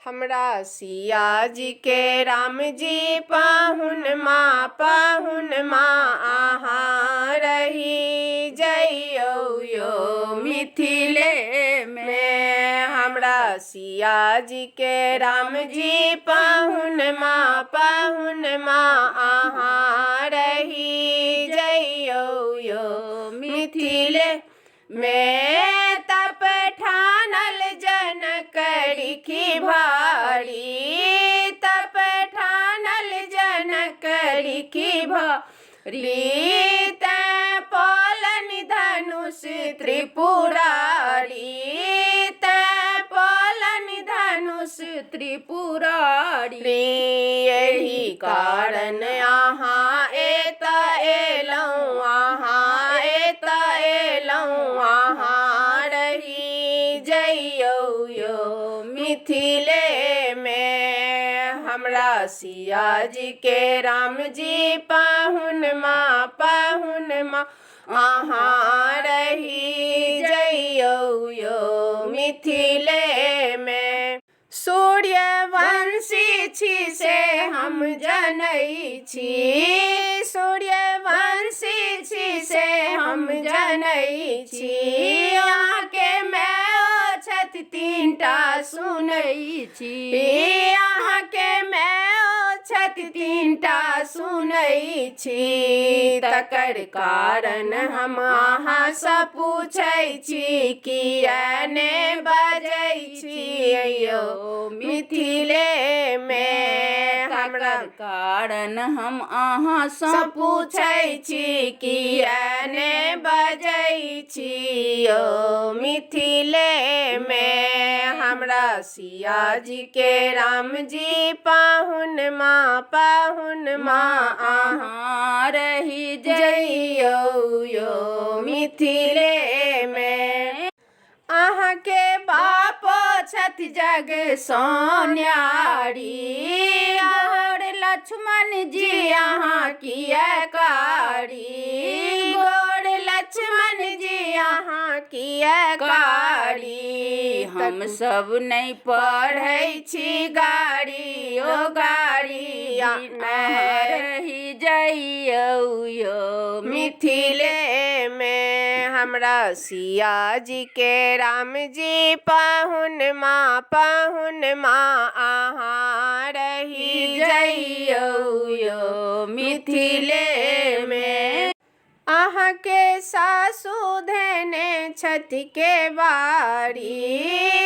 हमरा सिया जी के राम जी पाहुन माँ आहाँ रही जइयो यो मिथिले में। हमरा सिया जी के राम जी पाहुन माँ आहाँ रही जइयो यो मिथिले में। तप ठानल जनक रिखी भारी, तप ठानल जनक रिखी भारी। तैं पालन धनुष त्रिपुरारी, तैं पालन धनुष त्रिपुरारी। यही कारण आहाँ एत एलौं, आहाँ एत एलौं, आहाँ रही जइयो यो मिथिले में। हमरा सिया जी के राम जी पाहुन माँ आहाँ रही जइयो यो मिथिले में। सूर्यवंशी छी से हम जनै छी, सूर्यवंशी छी से हम जनै छी। अहाँके माय छथि तीनटा सुनै छी, अहाँके माय छथि तीनटा सुनै छी। तकर कारण हम अहाँ सँ पूछै छी, किया ने बजै छी यो मिथिले में। हमरा कारण हम अहाँ सँ पूछै छी, किया ने बजै छी यो मिथिले में। हमरा सिया जी के राम जी पाहुन माँ आहाँ रही जइयो यो मिथिले में। अहाँ के बाप छथि जग सोन्यारी, और लक्ष्मण जी अहाँ किया कारी, गोर लक्ष्मण जी अहाँ किया कारी। हम सब नहीं पढ़ै छी गाड़ी ओ गाड़ी, रही जइयो यो मिथिले में। हमरा सिया जी के राम जी पाहुन माँ आहाँ रही जइयो यो मिथिले में। अहाँ के सासु धेने छथि के बारी,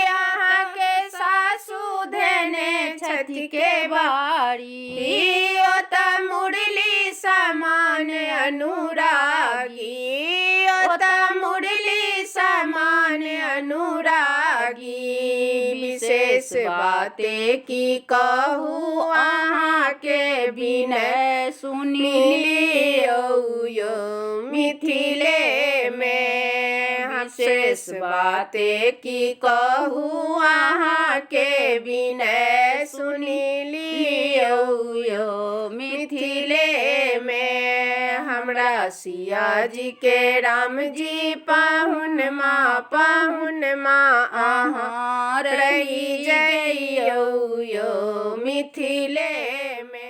अहाँ के सासु धेने छथि के बारी। ओत मुरली समान अनुरागी, ओत मुरली समान अनुरागी। विशेष बातें की कहू अहाँ के विनय सुनि लियो यो मिथिले में। विशेष बातें की कहू अहाँ के विनय सुनि लियो यो मिथिले में। हमरा सिया जी के राम जी पाहुन माँ आहाँ रही जइयो यो मिथिले में।